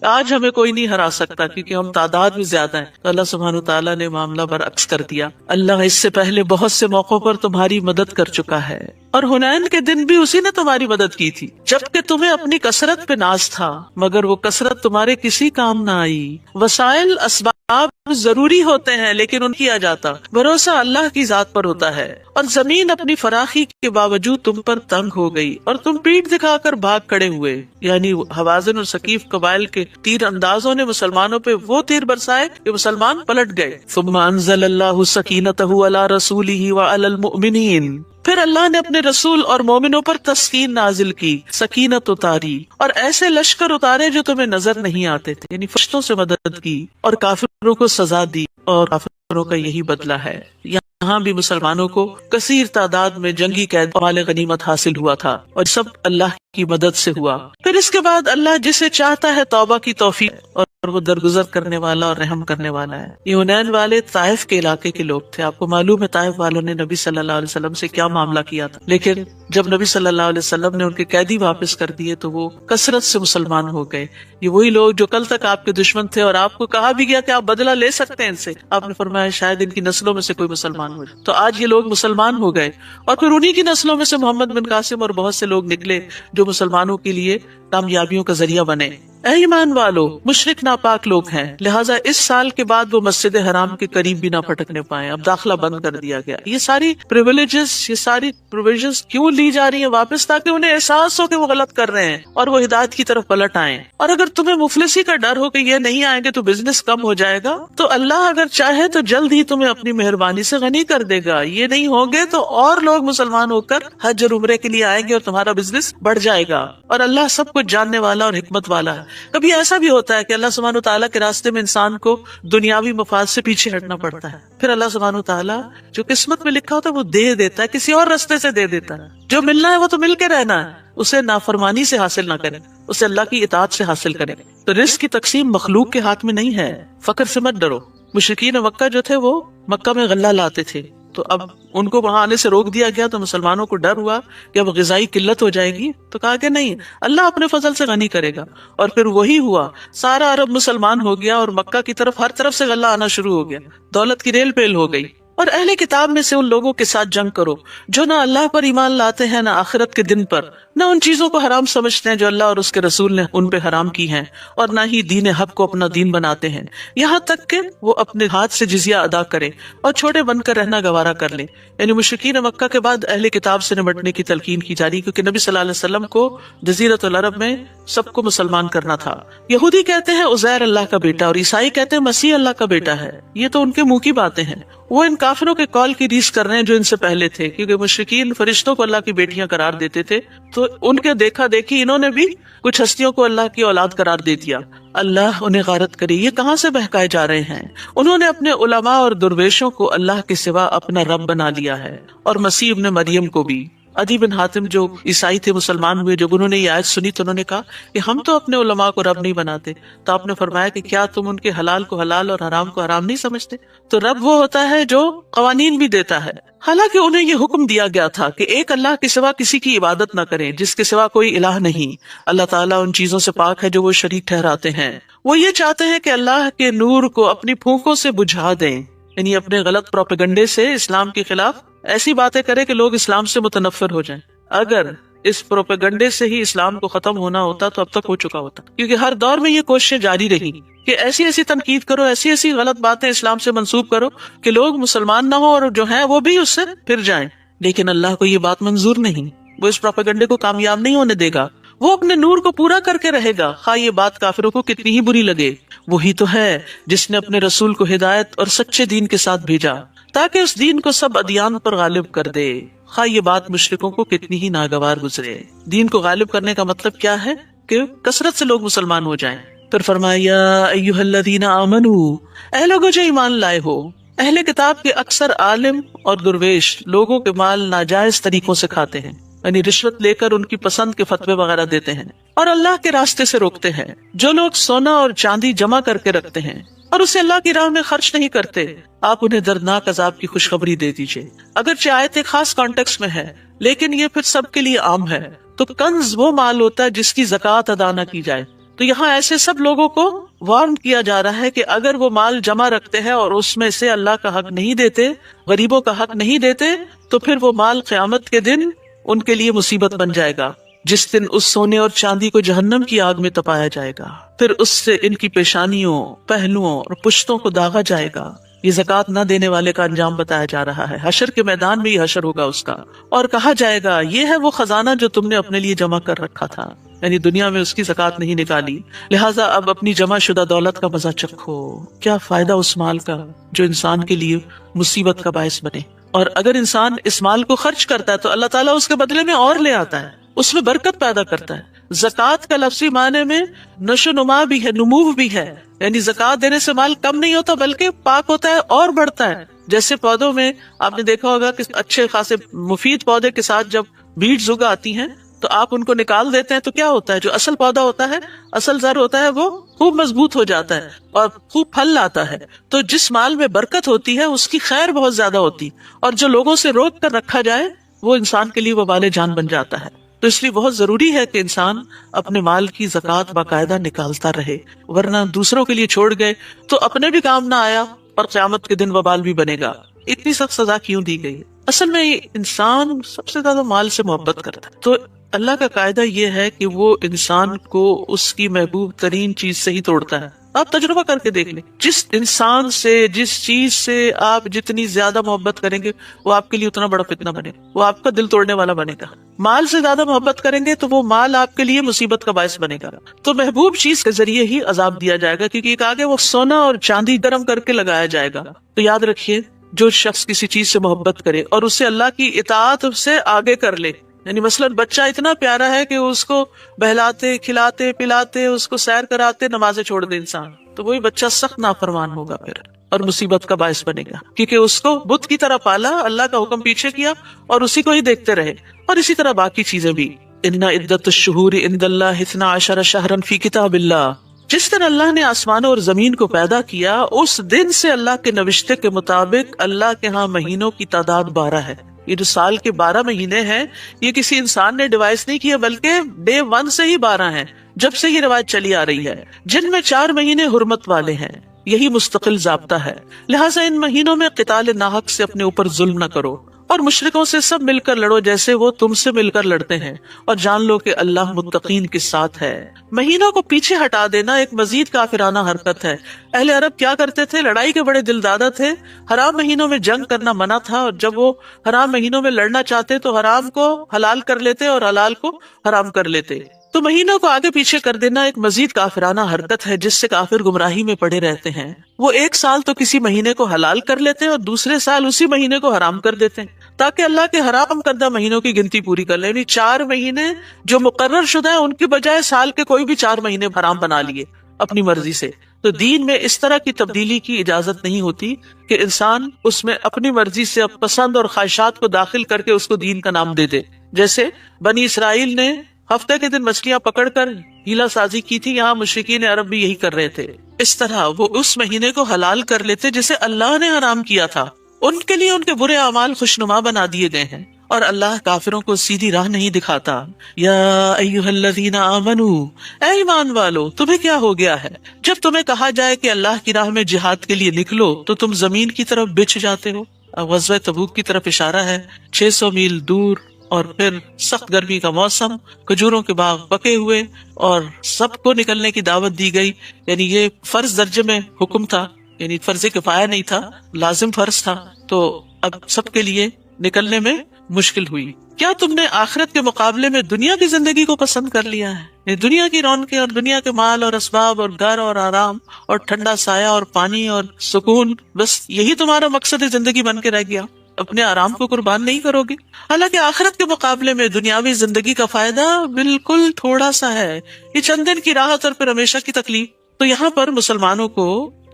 آج ہمیں کوئی نہیں ہرا سکتا کیونکہ ہم تعداد میں زیادہ ہیں. تو اللہ سبحانہ تعالیٰ نے معاملہ برعکس کر دیا. اللہ اس سے پہلے بہت سے موقعوں پر تمہاری مدد کر چکا ہے اور حنین کے دن بھی اسی نے تمہاری مدد کی تھی جبکہ تمہیں اپنی کثرت پہ ناز تھا مگر وہ کثرت تمہارے کسی کام نہ آئی. وسائل اسباب ضروری ہوتے ہیں لیکن ان کیا جاتا. بھروسہ اللہ کی ذات پر ہوتا ہے. اور زمین اپنی فراخی کے باوجود تم پر تنگ ہو گئی اور تم پیٹ دکھا کر بھاگ کھڑے ہوئے. یعنی حوازن اور ثقیف قبائل کے تیر اندازوں نے مسلمانوں پہ وہ تیر برسائے کہ مسلمان پلٹ گئے. ثم انزل اللہ سکینتہ علی رسولہ وعلی المؤمنین. پھر اللہ نے اپنے رسول اور مومنوں پر تسکین نازل کی، سکینت اتاری اور ایسے لشکر اتارے جو تمہیں نظر نہیں آتے تھے، یعنی فرشتوں سے مدد کی اور کافروں کو سزا دی اور کافروں کا یہی بدلہ ہے. یہاں بھی مسلمانوں کو کثیر تعداد میں جنگی قید اور مال غنیمت حاصل ہوا تھا اور سب اللہ کی مدد سے ہوا. پھر اس کے بعد اللہ جسے چاہتا ہے توبہ کی توفیق اور وہ درگزر کرنے والا اور رحم کرنے والا ہے. یہ حنین والے طائف کے علاقے کے لوگ تھے. آپ کو معلوم ہے طائف والوں نے نبی صلی اللہ علیہ وسلم سے کیا معاملہ کیا تھا، لیکن جب نبی صلی اللہ علیہ وسلم نے ان کے قیدی واپس کر دیے تو وہ کثرت سے مسلمان ہو گئے. یہ وہی لوگ جو کل تک آپ کے دشمن تھے اور آپ کو کہا بھی گیا کہ آپ بدلہ لے سکتے ہیں ان سے. آپ نے فرمایا شاید ان کی نسلوں میں سے کوئی مسلمان ہو. تو آج یہ لوگ مسلمان ہو گئے اور پھر انہی کی نسلوں میں سے محمد بن قاسم اور بہت سے لوگ نکلے جو مسلمانوں کے لیے کامیابیوں کا ذریعہ بنے. اے ایمان والو، مشرک ناپاک لوگ ہیں، لہٰذا اس سال کے بعد وہ مسجد حرام کے قریب بھی نہ پھٹکنے پائیں. اب داخلہ بند کر دیا گیا. یہ ساری پریویلیجز، یہ ساری پروویژنز کیوں لی جا رہی ہیں واپس؟ تاکہ انہیں احساس ہو کہ وہ غلط کر رہے ہیں اور وہ ہدایت کی طرف پلٹ آئیں. اور اگر تمہیں مفلسی کا ڈر ہو کہ یہ نہیں آئیں گے تو بزنس کم ہو جائے گا، تو اللہ اگر چاہے تو جلد ہی تمہیں اپنی مہربانی سے غنی کر دے گا. یہ نہیں ہوں گے تو اور لوگ مسلمان ہو کر حج اور عمرے کے لیے آئیں گے اور تمہارا بزنس بڑھ جائے گا. اور اللہ سب کچھ جاننے والا اور حکمت والا ہے. کبھی ایسا بھی ہوتا ہے کہ اللہ سبحانہ تعالیٰ کے راستے میں انسان کو دنیاوی مفاد سے پیچھے ہٹنا پڑتا ہے، پھر اللہ سبحانہ تعالیٰ جو قسمت میں لکھا ہوتا ہے وہ دے دیتا ہے، کسی اور راستے سے دے دیتا ہے. جو ملنا ہے وہ تو مل کے رہنا ہے، اسے نافرمانی سے حاصل نہ کریں، اسے اللہ کی اطاعت سے حاصل کریں. تو رزق کی تقسیم مخلوق کے ہاتھ میں نہیں ہے. فقر سے مت ڈرو. مشرکین مکہ جو تھے وہ مکہ میں غلہ لاتے تھے، تو اب ان کو وہاں آنے سے روک دیا گیا تو مسلمانوں کو ڈر ہوا کہ اب غذائی قلت ہو جائے گی. تو کہا کہ نہیں، اللہ اپنے فضل سے غنی کرے گا. اور پھر وہی ہوا، سارا عرب مسلمان ہو گیا اور مکہ کی طرف ہر طرف سے غلہ آنا شروع ہو گیا. دولت کی ریل پیل ہو گئی. اور اہل کتاب میں سے ان لوگوں کے ساتھ جنگ کرو جو نہ اللہ پر ایمان لاتے ہیں، نہ آخرت کے دن پر، نہ ان چیزوں کو حرام سمجھتے ہیں جو اللہ اور اس کے رسول نے ان پہ حرام کی ہیں، اور نہ ہی دین حق کو اپنا دین بناتے ہیں، یہاں تک کہ وہ اپنے ہاتھ سے جزیہ ادا کریں اور چھوٹے بن کر رہنا گوارا کر لیں. یعنی مشرکین مکہ کے بعد اہل کتاب سے نمٹنے کی تلقین کی جا رہی، کیونکہ نبی صلی اللہ علیہ وسلم کو جزیرۃ العرب میں سب کو مسلمان کرنا تھا. یہودی کہتے ہیں عزیر اللہ کا بیٹا اور عیسائی کہتے ہیں مسیح اللہ کا بیٹا ہے. یہ تو ان کے منہ کی باتیں ہیں. وہ ان کافروں کے قول کی ریس کر رہے ہیں جو ان سے پہلے تھے، کیونکہ مشرکین فرشتوں کو اللہ کی بیٹیاں قرار دیتے تھے، تو ان کے دیکھا دیکھی انہوں نے بھی کچھ ہستیوں کو اللہ کی اولاد قرار دے دیا. اللہ انہیں غارت کرے. یہ کہاں سے بہکائے جا رہے ہیں؟ انہوں نے اپنے علماء اور درویشوں کو اللہ کے سوا اپنا رب بنا لیا ہے، اور مسیح ابن مریم کو بھی. عدی بن حاتم جو عیسائی تھے، مسلمان ہوئے، جب انہوں نے یہ آیت سنی تو انہوں نے کہا کہ ہم تو اپنے علماء کو رب نہیں بناتے. تو آپ نے فرمایا کہ کیا تم ان کے حلال کو حلال اور حرام کو حرام نہیں سمجھتے؟ تو رب وہ ہوتا ہے جو قوانین بھی دیتا ہے. حالانکہ انہیں یہ حکم دیا گیا تھا کہ ایک اللہ کے سوا کسی کی عبادت نہ کریں جس کے سوا کوئی الہ نہیں. اللہ تعالیٰ ان چیزوں سے پاک ہے جو وہ شریک ٹھہراتے ہیں. وہ یہ چاہتے ہیں کہ اللہ کے نور کو اپنی پھونکوں سے بجھا دیں، یعنی اپنے غلط پروپیگنڈے سے اسلام کے خلاف ایسی باتیں کرے کہ لوگ اسلام سے متنفر ہو جائیں. اگر اس پروپیگنڈے سے ہی اسلام کو ختم ہونا ہوتا تو اب تک ہو چکا ہوتا، کیونکہ ہر دور میں یہ کوششیں جاری رہی کہ ایسی ایسی تنقید کرو، ایسی ایسی غلط باتیں اسلام سے منسوب کرو کہ لوگ مسلمان نہ ہو اور جو ہیں وہ بھی اس سے پھر جائیں. لیکن اللہ کو یہ بات منظور نہیں. وہ اس پروپیگنڈے کو کامیاب نہیں ہونے دے گا. وہ اپنے نور کو پورا کر کے رہے گا، خواہ یہ بات کافروں کو کتنی ہی بری لگے. وہی تو ہے جس نے اپنے رسول کو ہدایت اور سچے دین کے ساتھ بھیجا تاکہ اس دین کو سب ادیان پر غالب کر دے، خواہ یہ بات مشرکوں کو کتنی ہی ناگوار گزرے. دین کو غالب کرنے کا مطلب کیا ہے؟ کہ کثرت سے لوگ مسلمان ہو جائیں. پھر فرمایا یا ایھا الذین آمنوا، اے لوگوں جو ایمان لائے ہو. اہل کتاب کے اکثر عالم اور درویش لوگوں کے مال ناجائز طریقوں سے کھاتے ہیں، یعنی رشوت لے کر ان کی پسند کے فتوے وغیرہ دیتے ہیں اور اللہ کے راستے سے روکتے ہیں. جو لوگ سونا اور چاندی جمع کر کے رکھتے ہیں اور اسے اللہ کی راہ میں خرچ نہیں کرتے، آپ انہیں دردناک عذاب کی خوشخبری دے دیجئے. اگرچہ آیت ایک خاص کانٹیکس میں ہے لیکن یہ پھر سب کے لیے عام ہے. تو کنز وہ مال ہوتا ہے جس کی زکوٰۃ ادا نہ کی جائے، تو یہاں ایسے سب لوگوں کو وارن کیا جا رہا ہے کہ اگر وہ مال جمع رکھتے ہیں اور اس میں سے اللہ کا حق نہیں دیتے، غریبوں کا حق نہیں دیتے، تو پھر وہ مال قیامت کے دن ان کے لیے مصیبت بن جائے گا، جس دن اس سونے اور چاندی کو جہنم کی آگ میں تپایا جائے گا، پھر اس سے ان کی پیشانیوں، پہلوؤں اور پشتوں کو داغا جائے گا۔ یہ زکوٰۃ نہ دینے والے کا انجام بتایا جا رہا ہے۔ حشر کے میدان میں یہ حشر ہوگا اس کا، اور کہا جائے گا یہ ہے وہ خزانہ جو تم نے اپنے لیے جمع کر رکھا تھا، یعنی دنیا میں اس کی زکوٰۃ نہیں نکالی، لہٰذا اب اپنی جمع شدہ دولت کا مزہ چکھو۔ کیا فائدہ اس مال کا جو انسان کے لیے مصیبت کا باعث بنے۔ اور اگر انسان اس مال کو خرچ کرتا ہے تو اللہ تعالیٰ اس کے بدلے میں اور لے آتا ہے، اس میں برکت پیدا کرتا ہے۔ زکوٰۃ کا لفظی معنی میں نشو نما بھی ہے، نمو بھی ہے، یعنی زکوٰۃ دینے سے مال کم نہیں ہوتا بلکہ پاک ہوتا ہے اور بڑھتا ہے۔ جیسے پودوں میں آپ نے دیکھا ہوگا کہ اچھے خاصے مفید پودے کے ساتھ جب بیج اگ آتی ہیں تو آپ ان کو نکال دیتے ہیں تو کیا ہوتا ہے، جو اصل پودا ہوتا ہے، اصل زر ہوتا ہے، وہ خوب مضبوط ہو جاتا ہے اور خوب پھل لاتا ہے۔ تو جس مال میں برکت ہوتی ہے اس کی خیر بہت زیادہ ہوتی، اور جو لوگوں سے روک کر رکھا جائے وہ انسان کے لیے وبال جان بن جاتا ہے۔ تو اس لیے بہت ضروری ہے کہ انسان اپنے مال کی زکوٰۃ باقاعدہ نکالتا رہے، ورنہ دوسروں کے لیے چھوڑ گئے تو اپنے بھی کام نہ آیا اور قیامت کے دن وبال بھی بنے گا۔ اتنی سخت سزا کیوں دی گئی؟ اصل میں انسان سب سے زیادہ مال سے محبت کرتا ہے، تو اللہ کا قاعدہ یہ ہے کہ وہ انسان کو اس کی محبوب ترین چیز سے ہی توڑتا ہے۔ آپ تجربہ کر کے دیکھ لیں، جس انسان سے، جس چیز سے آپ جتنی زیادہ محبت کریں گے وہ آپ کے لیے اتنا بڑا فتنہ بنے گا، وہ آپ کا دل توڑنے والا بنے گا۔ مال سے زیادہ محبت کریں گے تو وہ مال آپ کے لیے مصیبت کا باعث بنے گا۔ تو محبوب چیز کے ذریعے ہی عذاب دیا جائے گا، کیونکہ ایک آگے وہ سونا اور چاندی گرم کر کے لگایا جائے گا۔ تو یاد رکھیے، جو شخص کسی چیز سے محبت کرے اور اسے اللہ کی اطاعت سے آگے کر لے، یعنی مثلاً بچہ اتنا پیارا ہے کہ اس کو بہلاتے، کھلاتے، پلاتے، اس کو سیر کراتے، نمازیں چھوڑ دے انسان، تو وہی بچہ سخت نافرمان ہوگا پھر اور مصیبت کا باعث بنے گا، کیونکہ اس کو بت کی طرح پالا، اللہ کا حکم پیچھے کیا اور اسی کو ہی دیکھتے رہے۔ اور اسی طرح باقی چیزیں بھی، ان عدت الشہور عند اللہ 12 شہرا فی کتاب اللہ، جس دن اللہ نے آسمانوں اور زمین کو پیدا کیا اس دن سے اللہ کے نوشتے کے مطابق اللہ کے ہاں مہینوں کی تعداد 12 ہے۔ یہ جو سال کے 12 مہینے ہیں یہ کسی انسان نے ڈیوائس نہیں کیا، بلکہ ڈے 1 سے ہی 12 ہیں، جب سے یہ روایت چلی آ رہی ہے، جن میں 4 مہینے حرمت والے ہیں۔ یہی مستقل ضابطہ ہے، لہٰذا ان مہینوں میں قتال ناحق سے اپنے اوپر ظلم نہ کرو، اور مشرکوں سے سب مل کر لڑو جیسے وہ تم سے مل کر لڑتے ہیں، اور جان لو کہ اللہ متقین کے ساتھ ہے۔ مہینوں کو پیچھے ہٹا دینا ایک مزید کافرانہ حرکت ہے۔ اہل عرب کیا کرتے تھے؟ لڑائی کے بڑے دل دادا تھے، حرام مہینوں میں جنگ کرنا منع تھا، اور جب وہ حرام مہینوں میں لڑنا چاہتے تو حرام کو حلال کر لیتے اور حلال کو حرام کر لیتے۔ تو مہینوں کو آگے پیچھے کر دینا ایک مزید کافرانہ حرکت ہے جس سے کافر گمراہی میں پڑے رہتے ہیں۔ وہ ایک سال تو کسی مہینے کو حلال کر لیتے ہیں اور دوسرے سال اسی مہینے کو حرام کر دیتے ہیں، تاکہ اللہ کے حرام کردہ مہینوں کی گنتی پوری کر لیں، یعنی 4 مہینے جو مقرر شدہ ہیں ان کی بجائے سال کے کوئی بھی 4 مہینے حرام بنا لیے اپنی مرضی سے۔ تو دین میں اس طرح کی تبدیلی کی اجازت نہیں ہوتی کہ انسان اس میں اپنی مرضی سے پسند اور خواہشات کو داخل کر کے اس کو دین کا نام دے دے۔ جیسے بنی اسرائیل نے ہفتے کے دن مچھلیاں پکڑ کر ہیلا سازی کی تھی، یہاں مشرکین عرب بھی یہی کر رہے تھے۔ اس طرح وہ اس مہینے کو حلال کر لیتے جسے اللہ نے حرام کیا تھا، ان کے لیے ان کے برے اعمال خوشنما بنا دیے گئے ہیں، اور اللہ کافروں کو سیدھی راہ نہیں دکھاتا۔ یا ایھا الذین آمنوا، اے ایمان والو تمہیں کیا ہو گیا ہے، جب تمہیں کہا جائے کہ اللہ کی راہ میں جہاد کے لیے نکلو تو تم زمین کی طرف بچھ جاتے ہو۔ غزوہ تبوک کی طرف اشارہ ہے، 600 میل دور، اور پھر سخت گرمی کا موسم، کھجوروں کے باغ پکے ہوئے، اور سب کو نکلنے کی دعوت دی گئی، یعنی یہ فرض درجے میں حکم تھا، یعنی فرض کفایہ نہیں تھا، لازم فرض تھا، تو اب سب کے لیے نکلنے میں مشکل ہوئی۔ کیا تم نے آخرت کے مقابلے میں دنیا کی زندگی کو پسند کر لیا ہے؟ یہ دنیا کی رونقیں اور دنیا کے مال اور اسباب اور گھر اور آرام اور ٹھنڈا سایہ اور پانی اور سکون، بس یہی تمہارا مقصد زندگی بن کے رہ گیا؟ اپنے آرام کو قربان نہیں کرو گے؟ حالانکہ آخرت کے مقابلے میں دنیاوی زندگی کا فائدہ بالکل تھوڑا سا ہے، یہ چند دن کی راحت اور پھر ہمیشہ کی تکلیف۔ تو یہاں پر مسلمانوں کو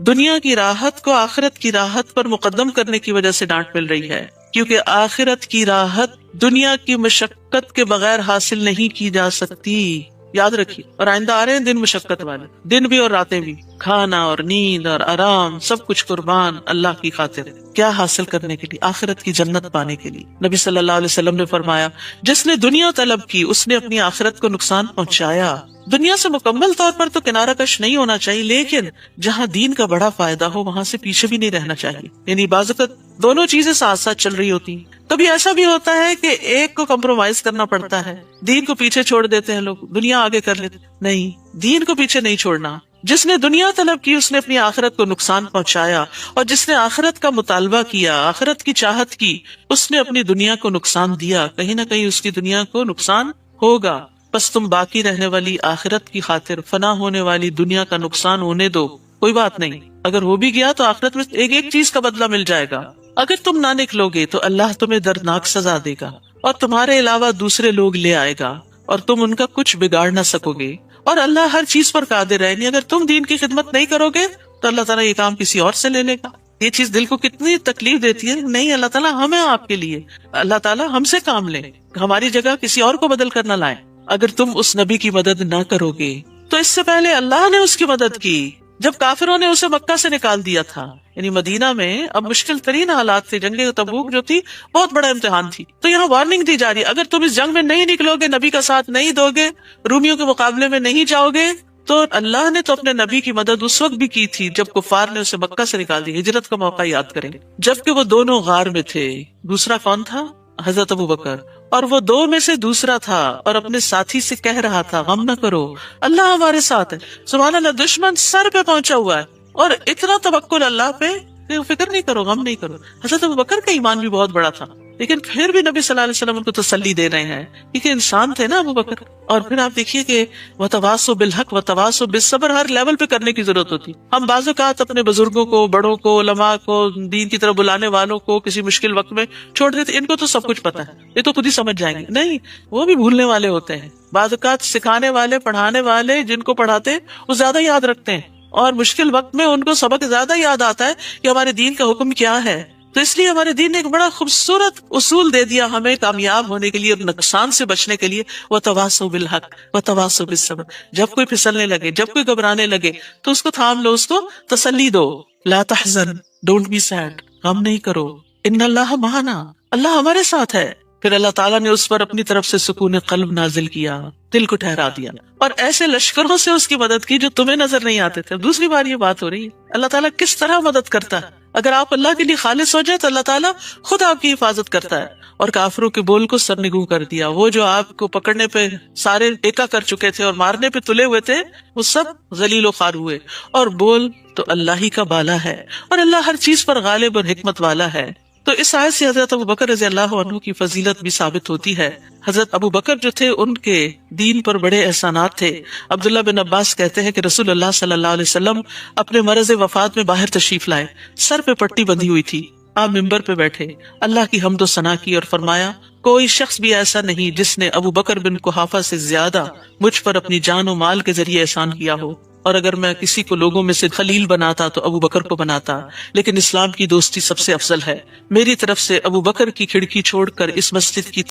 دنیا کی راحت کو آخرت کی راحت پر مقدم کرنے کی وجہ سے ڈانٹ مل رہی ہے، کیونکہ آخرت کی راحت دنیا کی مشقت کے بغیر حاصل نہیں کی جا سکتی۔ یاد رکھیے، اور آئندہ آ رہے ہیں دن مشقت والے، دن بھی اور راتیں بھی۔ کھانا اور نیند اور آرام سب کچھ قربان اللہ کی خاطر. کیا حاصل کرنے کے لیے؟ آخرت کی جنت پانے کے لیے. نبی صلی اللہ علیہ وسلم نے فرمایا جس نے دنیا طلب کی اس نے اپنی آخرت کو نقصان پہنچایا. دنیا سے مکمل طور پر تو کنارہ کش نہیں ہونا چاہیے، لیکن جہاں دین کا بڑا فائدہ ہو وہاں سے پیچھے بھی نہیں رہنا چاہیے. یعنی بعض اوقات دونوں چیزیں ساتھ ساتھ چل رہی ہوتی ہیں. کبھی ایسا بھی ہوتا ہے کہ ایک کو کمپرومائز کرنا پڑتا ہے، دین کو پیچھے چھوڑ دیتے ہیں لوگ، دنیا آگے کر لیتے. نہیں، دین کو پیچھے نہیں چھوڑنا. جس نے دنیا طلب کی اس نے اپنی آخرت کو نقصان پہنچایا، اور جس نے آخرت کا مطالبہ کیا، آخرت کی چاہت کی، اس نے اپنی دنیا کو نقصان دیا. کہیں نہ کہیں اس کی دنیا کو نقصان ہوگا. بس تم باقی رہنے والی آخرت کی خاطر فنا ہونے والی دنیا کا نقصان ہونے دو، کوئی بات نہیں. اگر ہو بھی گیا تو آخرت میں ایک ایک چیز کا بدلہ مل جائے گا. اگر تم نہ نکلو گے تو اللہ تمہیں دردناک سزا دے گا، اور تمہارے علاوہ دوسرے لوگ لے آئے گا، اور تم ان کا کچھ بگاڑ نہ سکو گے. اور اللہ ہر چیز پر قادر ہے. نہیں، اگر تم دین کی خدمت نہیں کرو گے تو اللہ تعالیٰ یہ کام کسی اور سے لے لے گا. یہ چیز دل کو کتنی تکلیف دیتی ہے. نہیں، اللہ تعالیٰ ہمیں آپ کے لیے، اللہ تعالیٰ ہم سے کام لیں، ہماری جگہ کسی اور کو بدل کر نہ لائیں. اگر تم اس نبی کی مدد نہ کرو گے تو اس سے پہلے اللہ نے اس کی مدد کی جب کافروں نے اسے مکہ سے نکال دیا تھا. یعنی مدینہ میں اب مشکل ترین حالات تھے. جنگ تبوک جو تھی بہت بڑا امتحان تھی. تو یہاں وارننگ دی جا رہی ہے اگر تم اس جنگ میں نہیں نکلو گے، نبی کا ساتھ نہیں دو گے، رومیوں کے مقابلے میں نہیں جاؤ گے، تو اللہ نے تو اپنے نبی کی مدد اس وقت بھی کی تھی جب کفار نے اسے مکہ سے نکال دی. ہجرت کا موقع یاد کریں، جبکہ وہ دونوں غار میں تھے. دوسرا کون تھا؟ حضرت ابو بکر. اور وہ دو میں سے دوسرا تھا، اور اپنے ساتھی سے کہہ رہا تھا غم نہ کرو، اللہ ہمارے ساتھ ہے. سبحان اللہ، دشمن سر پہ پہنچا ہوا ہے اور اتنا توکل اللہ پہ کہ فکر نہیں کرو، غم نہیں کرو. حضرت ابو بکر کا ایمان بھی بہت بڑا تھا، لیکن پھر بھی نبی صلی اللہ علیہ وسلم ان کو تسلی دے رہے ہیں کیونکہ انسان تھے نا ابو بکر. اور پھر آپ دیکھیے کہ وتواصوا بالحق وتواصوا بالصبر ہر لیول پہ کرنے کی ضرورت ہوتی. ہم بعض اوقات اپنے بزرگوں کو، بڑوں کو، علماء کو، دین کی طرف بلانے والوں کو کسی مشکل وقت میں چھوڑ دیتے. ان کو تو سب کچھ پتا ہے، یہ تو خود ہی سمجھ جائیں گے. نہیں، وہ بھی بھولنے والے ہوتے ہیں. بعض اوقات سکھانے والے، پڑھانے والے جن کو پڑھاتے وہ زیادہ یاد رکھتے ہیں، اور مشکل وقت میں ان کو سبق زیادہ یاد آتا ہے کہ ہمارے دین کا حکم کیا ہے. تو اس لیے ہمارے دین نے ایک بڑا خوبصورت اصول دے دیا ہمیں کامیاب ہونے کے لیے اور نقصان سے بچنے کے لیے. وتواصوا بالحق وتواصوا بالصبر. جب کوئی پھسلنے لگے، جب کوئی گھبرانے لگے تو اس کو تھام لو، اس کو تسلی دو. لا تحزن، ڈونٹ بی سیڈ، غم نہیں کرو. ان اللہ معنا، اللہ ہمارے ساتھ ہے. پھر اللہ تعالیٰ نے اس پر اپنی طرف سے سکون قلب نازل کیا، دل کو ٹھہرا دیا، اور ایسے لشکروں سے اس کی مدد کی جو تمہیں نظر نہیں آتے تھے. دوسری بار یہ بات ہو رہی ہے اللہ تعالیٰ کس طرح مدد کرتا ہے. اگر آپ اللہ کے لیے خالص ہو جائے تو اللہ تعالیٰ خود آپ کی حفاظت کرتا ہے. اور کافروں کے بول کو سرنگوں کر دیا. وہ جو آپ کو پکڑنے پہ سارے ایکا کر چکے تھے اور مارنے پہ تلے ہوئے تھے، وہ سب ذلیل و خوار ہوئے. اور بول تو اللہ ہی کا بالا ہے، اور اللہ ہر چیز پر غالب اور حکمت والا ہے. تو اس آیت سے حضرت ابو بکر رضی اللہ عنہ کی فضیلت بھی ثابت ہوتی ہے. حضرت ابو بکر جو تھے ان کے دین پر بڑے احسانات تھے. عبداللہ بن عباس کہتے ہیں کہ رسول اللہ صلی اللہ علیہ وسلم اپنے مرض وفات میں باہر تشریف لائے. سر پہ پٹی بندھی ہوئی تھی. آپ ممبر پہ بیٹھے، اللہ کی حمد و ثنا کی اور فرمایا کوئی شخص بھی ایسا نہیں جس نے ابو بکر بن قحافہ سے زیادہ مجھ پر اپنی جان و مال کے ذریعے احسان کیا ہو. اور اگر میں کسی کو لوگوں میں سے خلیل بناتا تو ابو بکر کو بناتا، لیکن اسلام کی دوستی سب سے افضل ہے. میری طرف سے ابو بکر کی کھڑکی چھوڑ کر اس مسجد کی